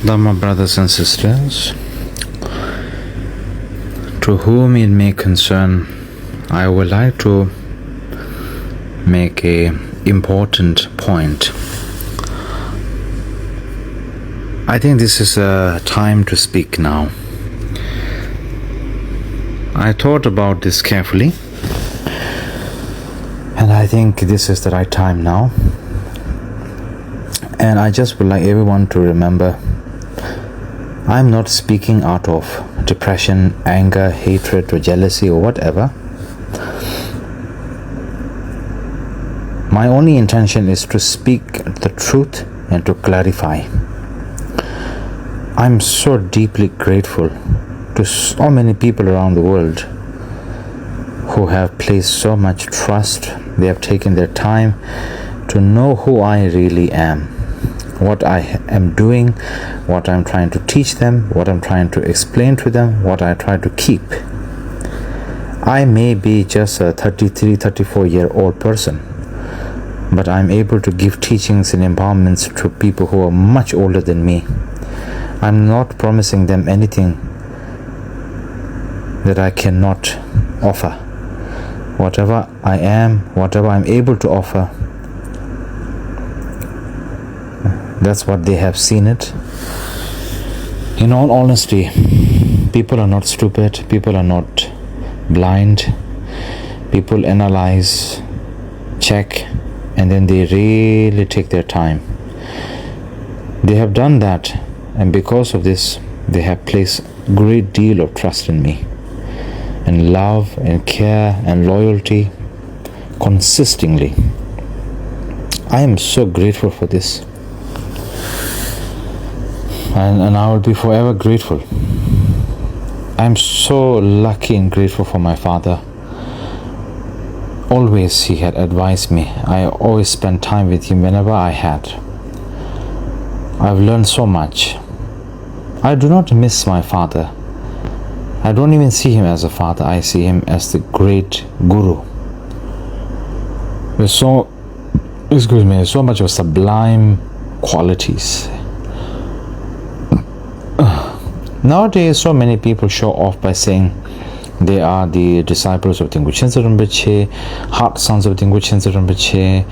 Dhamma brothers and sisters, to whom it may concern, I would like to make a important point. I think this is a time to speak now. I thought about this carefully, and I think this is the right time now. And I just would like everyone to remember, I'm not speaking out of depression, anger, hatred, or jealousy, or whatever. My only intention is to speak the truth and to clarify. I'm so deeply grateful to so many people around the world who have placed so much trust. They have taken their time to know who I really am, what I am doing, what I'm trying to teach them, what I'm trying to explain to them, what I try to keep. I may be just a 33, 34-year-old person, but I'm able to give teachings and empowerments to people who are much older than me. I'm not promising them anything that I cannot offer. Whatever I am, whatever I'm able to offer, that's what they have seen it. In all honesty, people are not stupid, people are not blind. People analyze, check, and then they really take their time. They have done that, and because of this, they have placed a great deal of trust in me, and love and care and loyalty consistently. I am so grateful for this. And I will be forever grateful. I'm so lucky and grateful for my father. Always he had advised me. I always spent time with him whenever I had. I've learned so much. I do not miss my father. I don't even see him as a father. I see him as the great guru. With so much of sublime qualities. Nowadays, so many people show off by saying they are the disciples of Khyentse Rinpoche, heart sons of Khyentse Rinpoche.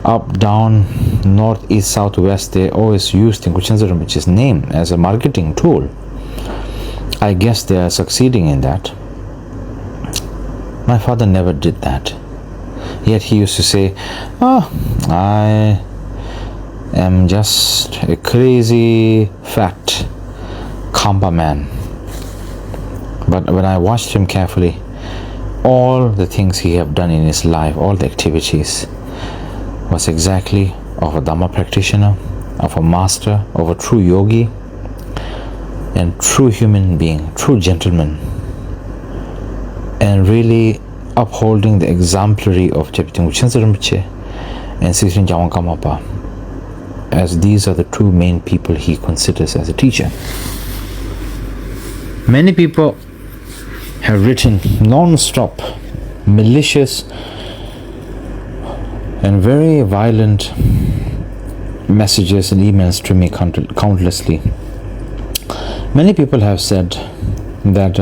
Up, down, north, east, south, west, they always use Khyentse Rinpoche's name as a marketing tool. I guess they are succeeding in that. My father never did that. Yet he used to say, I am just a crazy, fat Kampa man. But when I watched him carefully, all the things he have done in his life, all the activities, was exactly of a Dhamma practitioner, of a master, of a true yogi, and true human being, true gentleman, and really upholding the exemplary of Khyentse Rinpoche and Sisrin Jawang Kamapa, as these are the two main people he considers as a teacher. Many people have written non-stop, malicious and very violent messages and emails to me countlessly. Many people have said that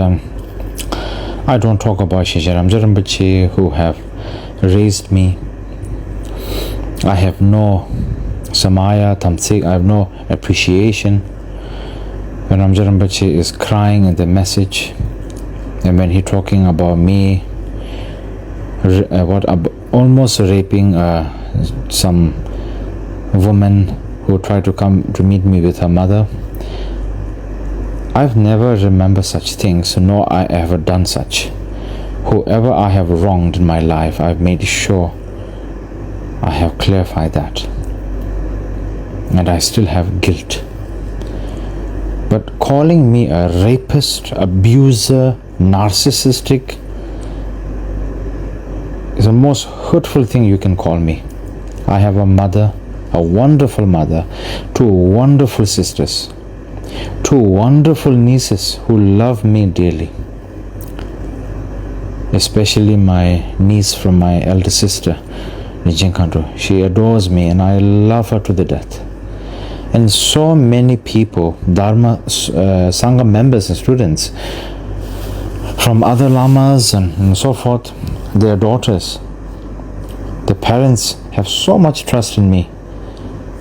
I don't talk about Shechen Rinpoche, who have raised me. I have no samaya, tamsik, I have no appreciation. When Rinpoche is crying in the message, and when he talking about me, almost raping some woman who tried to come to meet me with her mother, I've never remembered such things, nor I ever done such. Whoever I have wronged in my life, I've made sure I have clarified that, and I still have guilt. But calling me a rapist, abuser, narcissistic is the most hurtful thing you can call me. I have a mother, a wonderful mother, two wonderful sisters, two wonderful nieces who love me dearly. Especially my niece from my elder sister, She adores me and I love her to the death. And so many people, Dharma Sangha members and students from other lamas and so forth, their daughters, the parents have so much trust in me.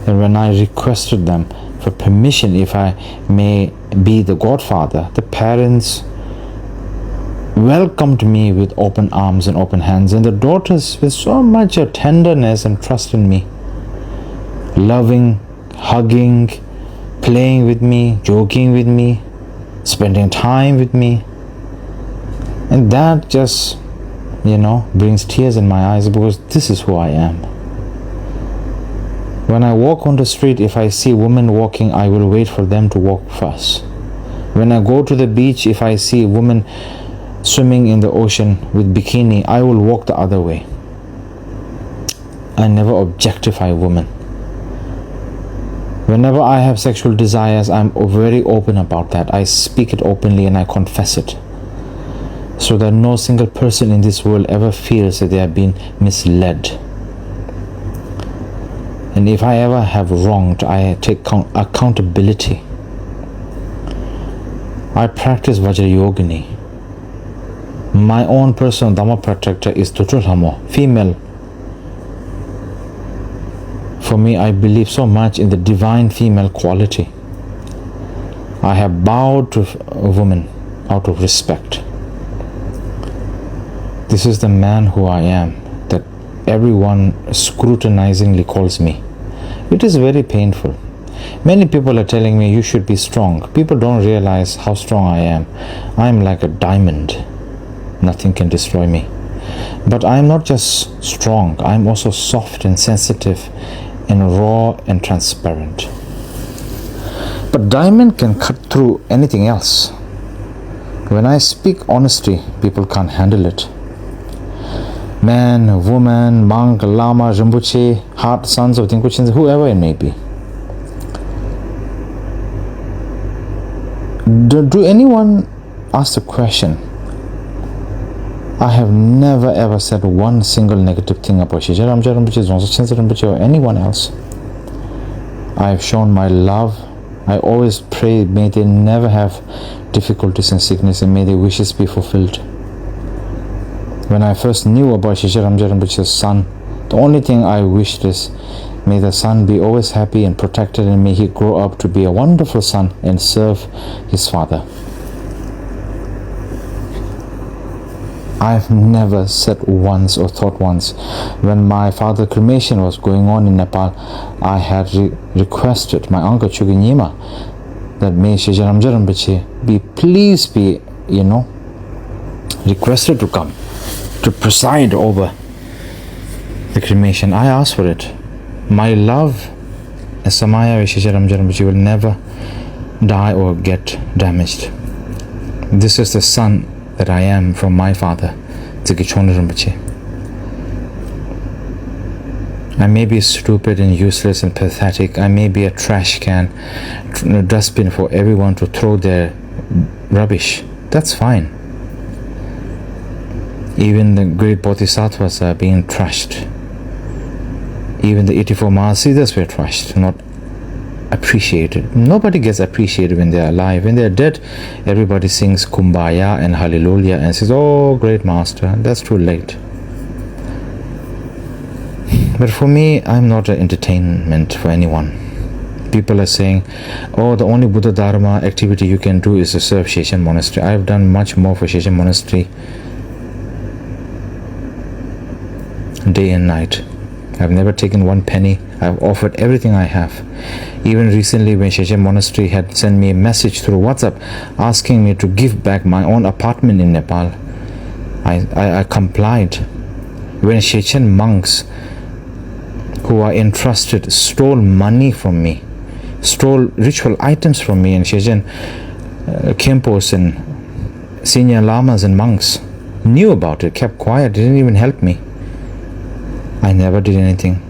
And when I requested them for permission if I may be the godfather, the parents welcomed me with open arms and open hands, and the daughters with so much tenderness and trust in me, loving, hugging, playing with me, joking with me, spending time with me. And that just, brings tears in my eyes, because this is who I am. When I walk on the street, if I see women walking, I will wait for them to walk first. When I go to the beach, if I see women swimming in the ocean with bikini, I will walk the other way. I never objectify women. Whenever I have sexual desires, I'm very open about that. I speak it openly and I confess it, so that no single person in this world ever feels that they have been misled. And if I ever have wronged, I take accountability. I practice Vajrayogini. My own personal Dhamma protector is Tuturhamo, female. For me, I believe so much in the divine female quality. I have bowed to a woman out of respect. This is the man who I am, that everyone scrutinizingly calls me. It is very painful. Many people are telling me you should be strong. People don't realize how strong I am. I am like a diamond. Nothing can destroy me. But I am not just strong, I am also soft and sensitive and raw and transparent. But diamond can cut through anything else. When I speak honesty, people can't handle it. Man, woman, monk, lama, Rinpoche, heart, sons of Khyentse, whoever it may be. Do anyone ask the question? I have never ever said one single negative thing about Shechen Rinpoche or anyone else. I have shown my love. I always pray, may they never have difficulties and sickness, and may their wishes be fulfilled. When I first knew about Shechen Rinpoche's son, the only thing I wished is, may the son be always happy and protected, and may he grow up to be a wonderful son and serve his father. I've never said once or thought once. When my father's cremation was going on in Nepal, I had requested my uncle Chuginyima that may Shechen Rinpoche be requested to come to preside over the cremation. I asked for it. My love as Samaya with Shechen Rinpoche will never die or get damaged. This is the son that I am from my father, Tsikechon Rinpoche. I may be stupid and useless and pathetic. I may be a trash can, a dustbin for everyone to throw their rubbish. That's fine. Even the great bodhisattvas are being trashed. Even the 84 Mahasiddhas were trashed, not appreciated. Nobody gets appreciated when they are alive. When they are dead, everybody sings Kumbaya and Hallelujah and says, "Oh, great master." That's too late. But for me, I'm not an entertainment for anyone. People are saying, "Oh, the only Buddha Dharma activity you can do is to serve Shechen Monastery." I've done much more for Shechen Monastery day and night. I've never taken one penny. I've offered everything I have. Even recently, when Shechen Monastery had sent me a message through WhatsApp asking me to give back my own apartment in Nepal, I complied. When Shechen monks who are entrusted stole money from me, stole ritual items from me, and Shechen Khyentse and senior lamas and monks knew about it, kept quiet, didn't even help me, I never did anything.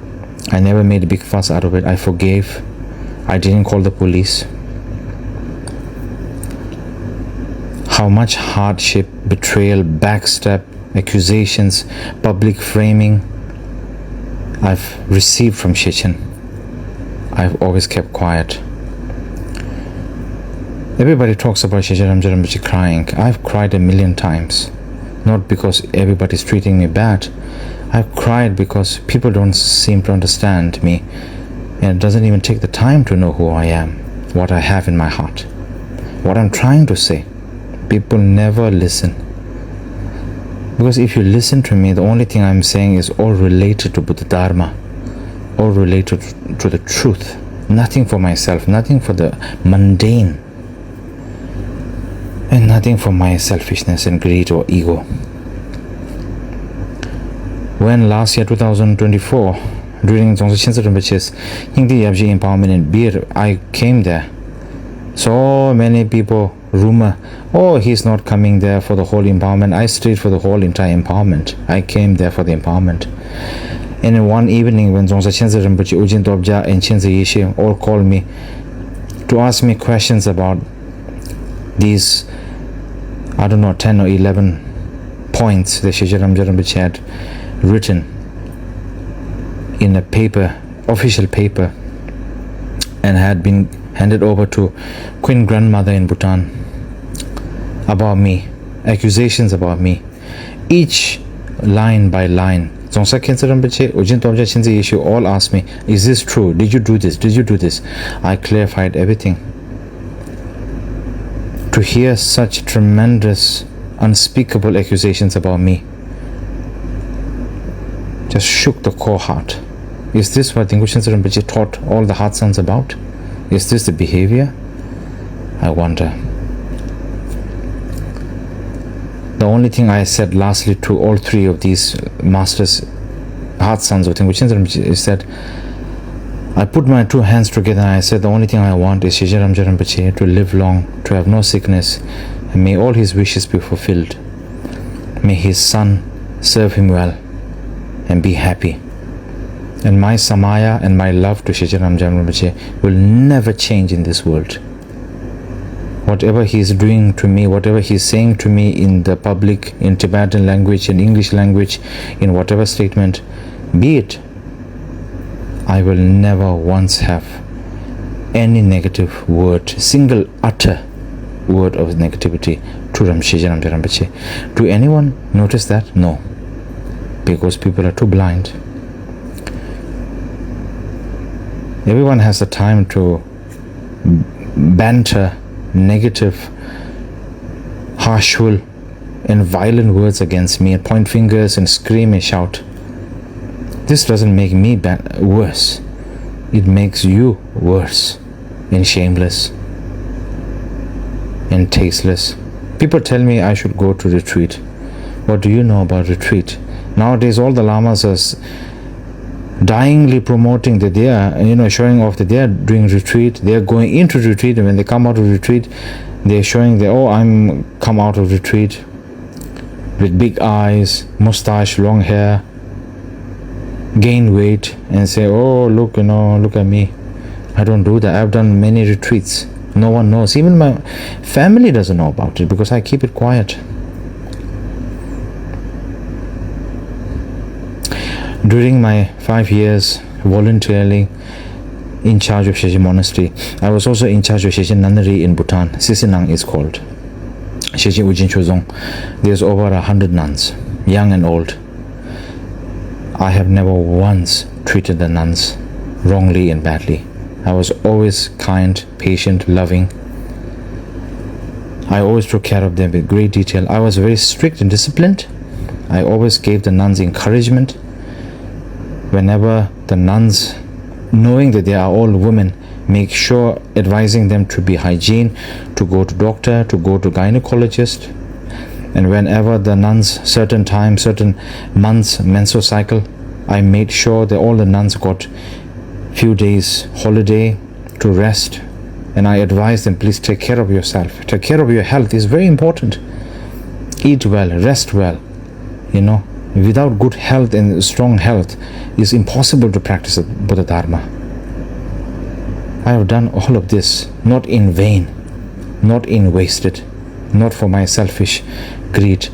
I never made a big fuss out of it. I forgave. I didn't call the police. How much hardship, betrayal, backstab, accusations, public framing I've received from Shechen. I've always kept quiet. Everybody talks about Shechen Rinpoche crying. I've cried a million times. Not because everybody's treating me bad. I've cried because people don't seem to understand me, and it doesn't even take the time to know who I am, what I have in my heart, what I'm trying to say. People never listen. Because if you listen to me, the only thing I'm saying is all related to Buddha Dharma, all related to the truth. Nothing for myself, nothing for the mundane, and nothing for my selfishness and greed or ego. When last year, 2024, during Khyentse Rinpoche's empowerment in Bir, I came there. So many people rumor, oh, he's not coming there for the whole empowerment. I stayed for the whole entire empowerment. I came there for the empowerment. And in one evening, when Khyentse Rinpoche, Ujin Tobja, and Khyentse Yeshe all called me to ask me questions about these, I don't know, 10 or 11 points that Shechen Rinpoche had written in a paper, official paper, and had been handed over to Queen Grandmother in Bhutan about me, accusations about me, each line by line. Dzongsa Khyentse Rinpoche, Ujin Tobja, Khyentse Yeshe all asked me, is this true? Did you do this? Did you do this? I clarified everything. To hear such tremendous, unspeakable accusations about me just shook the core heart. Is this what Dilgo Khyentse Rinpoche taught all the heart sons about? Is this the behavior? I wonder. The only thing I said lastly to all three of these masters, heart sons of Dilgo Khyentse Rinpoche, is that I put my two hands together and I said, the only thing I want is Shechen Rinpoche to live long, to have no sickness, and may all his wishes be fulfilled. May his son serve him well and be happy. And my samaya and my love to Shechen Rinpoche will never change in this world. Whatever he is doing to me, whatever he is saying to me in the public, in Tibetan language, in English language, in whatever statement, be it, I will never once have any negative word, single utter word of negativity to Shechen Rinpoche. Do anyone notice that? No. Because people are too blind. Everyone has the time to banter negative, harshful and violent words against me and point fingers and scream and shout. This doesn't make me worse. It makes you worse and shameless and tasteless. People tell me I should go to retreat. What do you know about retreat? Nowadays all the lamas are dyingly promoting that they are, showing off that they are doing retreat. They are going into retreat, and when they come out of retreat, they are showing that, oh, I'm come out of retreat with big eyes, mustache, long hair, gain weight, and say, oh, look, look at me. I don't do that. I've done many retreats. No one knows. Even my family doesn't know about it because I keep it quiet. During my 5 years voluntarily in charge of Shechen Monastery, I was also in charge of Shechen Nunnery in Bhutan. Sisinang is called. Shechen Ujin Chozong. There's over 100 nuns, young and old. I have never once treated the nuns wrongly and badly. I was always kind, patient, loving. I always took care of them with great detail. I was very strict and disciplined. I always gave the nuns encouragement. Whenever the nuns, knowing that they are all women, make sure advising them to be hygiene, to go to doctor, to go to gynecologist. And whenever the nuns, certain time, certain months, menstrual cycle, I made sure that all the nuns got few days holiday to rest. And I advised them, please take care of yourself. Take care of your health is very important. Eat well, rest well. Without good health and strong health, it's impossible to practice Buddha Dharma. I have done all of this, not in vain, not in wasted, not for my selfish greed,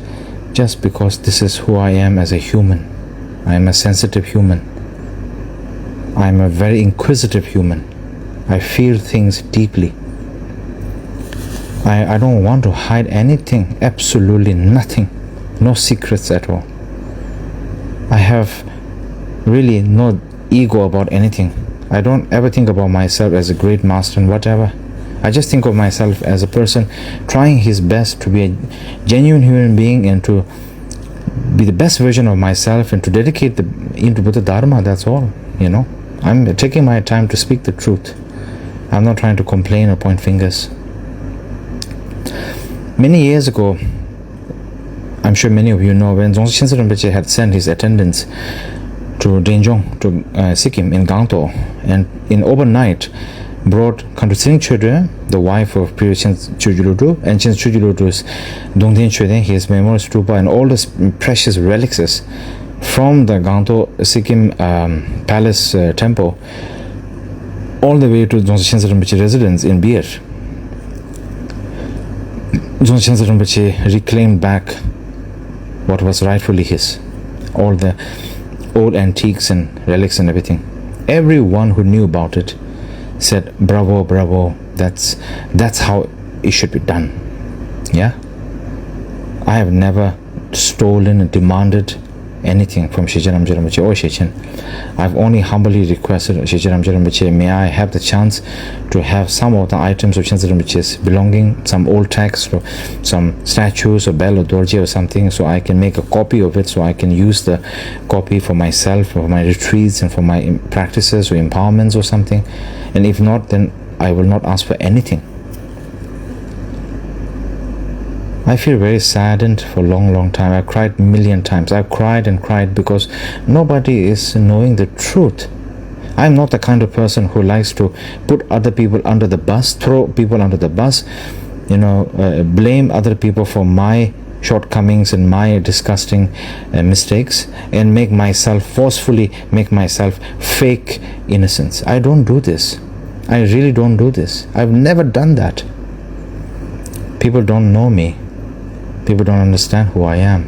just because this is who I am as a human. I am a sensitive human. I am a very inquisitive human. I feel things deeply. I don't want to hide anything, absolutely nothing, no secrets at all. I have really no ego about anything. I don't ever think about myself as a great master and whatever. I just think of myself as a person trying his best to be a genuine human being and to be the best version of myself and to dedicate into Buddha Dharma. That's all, you know. I'm taking my time to speak the truth. I'm not trying to complain or point fingers. Many years ago, I'm sure many of you know, when Dzongchen Rinpoche had sent his attendants to Denjong, to Sikkim in Gangto, and in overnight brought Khyentse Chödre, the wife of Priya Chujuludu, and Chen Chujuludu's Dongten Chödre, his memorial stupa, and all the precious relics from the Gangto Sikkim palace temple all the way to Dzongchen Rinpoche residence in Bir. Dzongchen Rinpoche reclaimed back what was rightfully his, all the old antiques and relics and everything. Everyone who knew about it said, bravo, bravo, that's how it should be done. Yeah, I have never stolen and demanded anything from Shechen Rinpoche or Shechen. I've only humbly requested Shechen Rinpoche, may I have the chance to have some of the items of Shechen Rinpoche's belonging, some old texts or some statues or bell or dorje or something, so I can make a copy of it, so I can use the copy for myself, for my retreats and for my practices or empowerments or something. And if not, then I will not ask for anything. I feel very saddened for a long time. I cried a million times. I've cried and cried because nobody is knowing the truth. I'm not the kind of person who likes to put other people under the bus, throw people under the bus, blame other people for my shortcomings and my disgusting mistakes, and forcefully make myself fake innocence. I don't do this. I really don't do this. I've never done that. People don't know me. People don't understand who I am.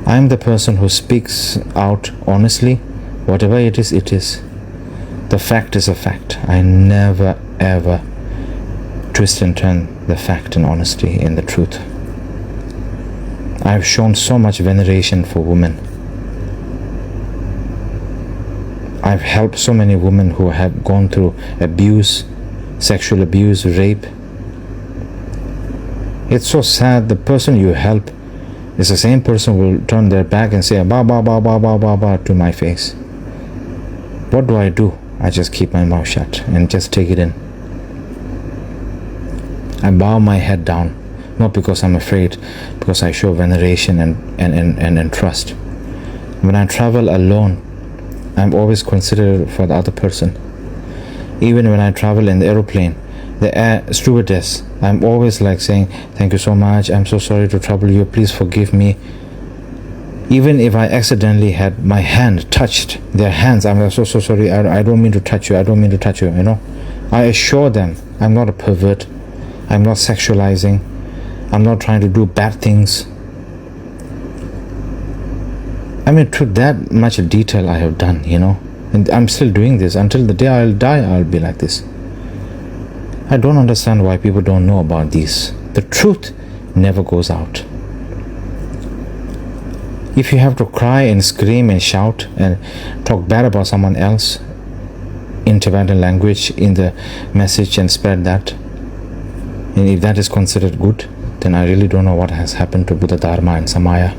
I am the person who speaks out honestly. Whatever it is, it is. The fact is a fact. I never ever twist and turn the fact and honesty in the truth. I have shown so much veneration for women. I've helped so many women who have gone through abuse, sexual abuse, rape. It's so sad. The person you help is the same person who will turn their back and say ba ba ba ba ba ba ba to my face. What do? I just keep my mouth shut and just take it in. I bow my head down, not because I'm afraid, because I show veneration and trust. When I travel alone, I'm always considerate for the other person. Even when I travel in the aeroplane, the air stewardess, I'm always like saying, thank you so much, I'm so sorry to trouble you, please forgive me. Even if I accidentally had my hand touched their hands, I'm like, so sorry, I don't mean to touch you, I assure them I'm not a pervert, I'm not sexualizing, I'm not trying to do bad things. I mean, to that much detail I have done, and I'm still doing this. Until the day I'll die, I'll be like this. I don't understand why people don't know about these. The truth never goes out. If you have to cry and scream and shout and talk bad about someone else in Tibetan language in the message and spread that, and if that is considered good, then I really don't know what has happened to Buddha Dharma and Samaya.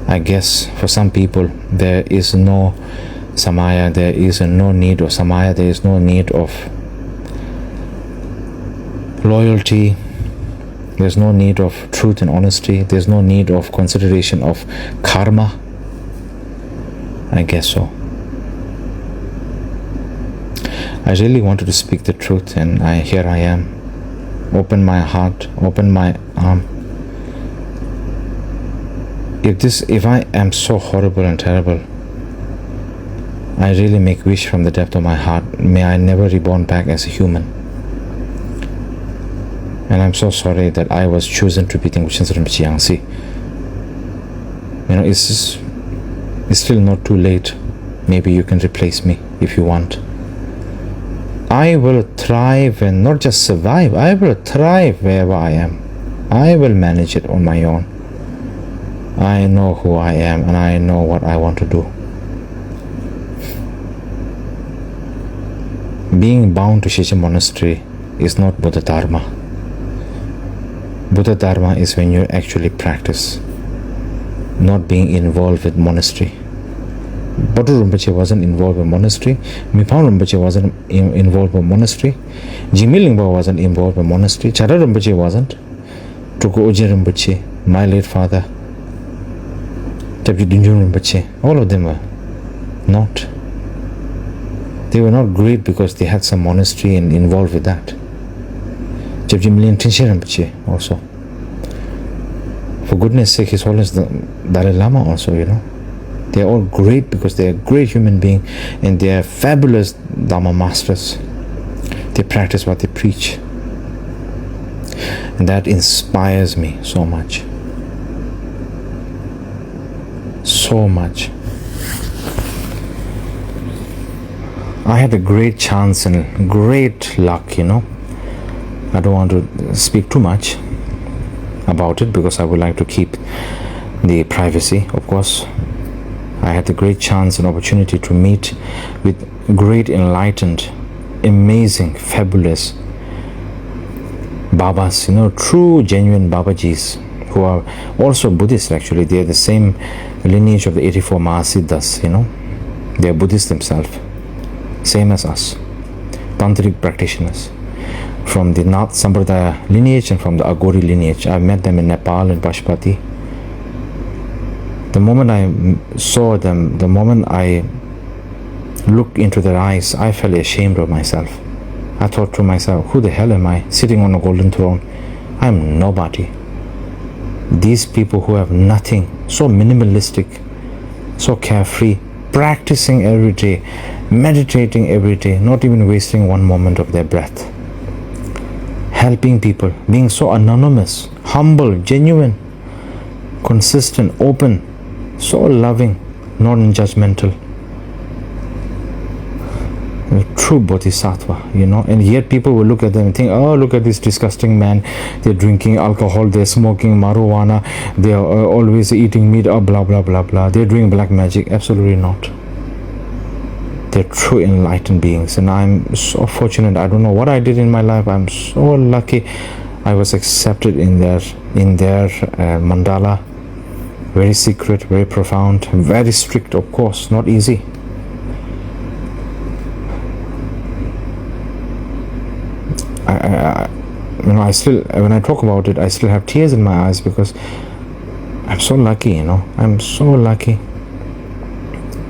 I guess for some people there is no Samaya, there is no need of Samaya, there is no need of loyalty, there's no need of truth and honesty, there's no need of consideration of karma. I guess so. I really wanted to speak the truth, and here I am. Open my heart, open my arm. If I am so horrible and terrible, I really make wish from the depth of my heart, may I never reborn back as a human. And I'm so sorry that I was chosen to be Rinpoche Yansi. It's still not too late. Maybe you can replace me if you want. I will thrive and not just survive. I will thrive wherever I am. I will manage it on my own. I know who I am and I know what I want to do. Being bound to Shechen monastery is not Buddha Dharma. Buddha Dharma is when you actually practice, not being involved with monastery. Badu Rinpoche wasn't involved with monastery. Mipao Rinpoche wasn't involved with monastery. Jimi Lingpa wasn't involved with monastery. Chara Rinpoche wasn't. Tuku Oje Rinpoche, my late father, Tabji Dunjun Rinpoche, all of them were not. They were not great because they had some monastery and involved with that. Tabji Milian Tinshe Rinpoche also. For goodness sake, His Holiness the Dalai Lama also, They are all great because they are great human beings and they are fabulous Dharma masters. They practice what they preach. And that inspires me so much. So much. I had a great chance and great luck, I don't want to speak too much about it because I would like to keep the privacy, of course. I had the great chance and opportunity to meet with great enlightened, amazing, fabulous Babas, true, genuine Babajis, who are also Buddhists actually. They are the same lineage of the 84 Mahasiddhas, They are Buddhists themselves, same as us, Tantric practitioners, from the Nath Sampradaya lineage and from the Aghori lineage. I met them in Nepal and Pashupati. The moment I saw them, the moment I looked into their eyes, I felt ashamed of myself. I thought to myself, who the hell am I sitting on a golden throne? I'm nobody. These people who have nothing, so minimalistic, so carefree, practicing every day, meditating every day, not even wasting one moment of their breath, helping people, being so anonymous, humble, genuine, consistent, open, so loving, non-judgmental. A true bodhisattva, and yet people will look at them and think, oh, look at this disgusting man. They're drinking alcohol, they're smoking marijuana, they're always eating meat, blah, blah, blah, blah. They're doing black magic. Absolutely not. They're true enlightened beings, and I'm so fortunate. I don't know what I did in my life. I'm so lucky. I was accepted in their mandala. Very secret, very profound, very strict, of course, not easy. I still, when I talk about it, I still have tears in my eyes because I'm so lucky, I'm so lucky.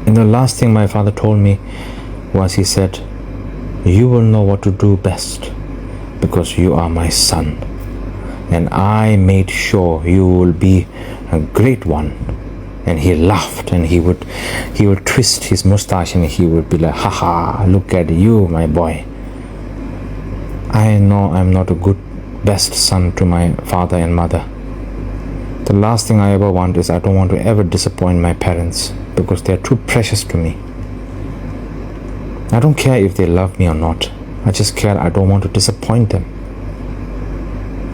And the last thing my father told me was, he said, you will know what to do best because you are my son. And I made sure you will be a great one. And he laughed and he would twist his mustache and he would be like, haha, look at you, my boy. I know I'm not a good best son to my father and mother. The last thing I ever want is I don't want to ever disappoint my parents because they're too precious to me. I don't care if they love me or not. I just care I don't want to disappoint them.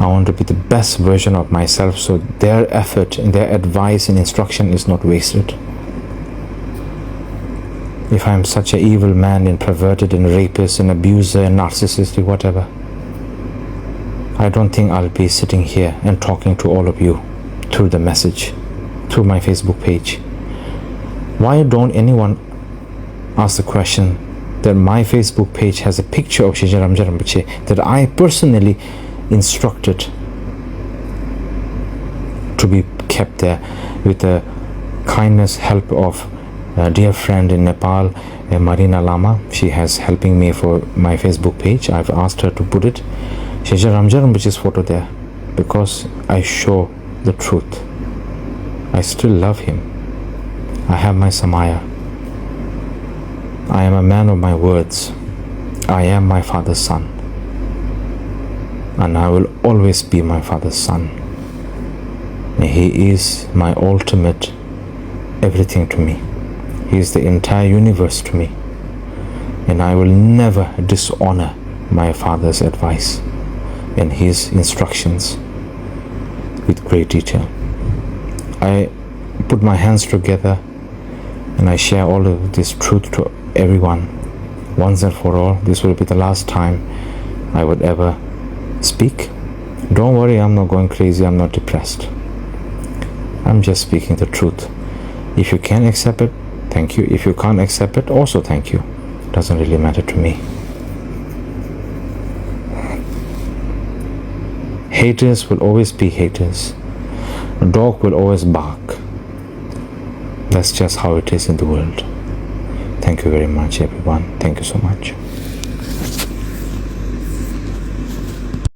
I want to be the best version of myself so their effort and their advice and instruction is not wasted. If I'm such an evil man and perverted and rapist and abuser and narcissistic, whatever, I don't think I'll be sitting here and talking to all of you through the message, through my Facebook page. Why don't anyone ask the question that my Facebook page has a picture of Shechen Ramja Rinpoche that I personally instructed to be kept there with the kindness, help of a dear friend in Nepal, Marina Lama. She has helping me for my Facebook page. I've asked her to put it, Shechen Ramja Rinpoche's photo there, because I show the truth. I still love him. I have my Samaya. I am a man of my words. I am my father's son. And I will always be my father's son. And he is my ultimate everything to me. He is the entire universe to me. and I will never dishonor my father's advice and his instructions with great detail. I put my hands together and I share all of this truth to everyone once and for all. This will be the last time I would ever speak. Don't worry, I'm not going crazy, I'm not depressed. I'm just speaking the truth. If you can accept it, thank you. If you can't accept it, also thank you. Doesn't really matter to me. Haters will always be haters. A dog will always bark. That's just how it is in the world. Thank you very much, everyone. Thank you so much.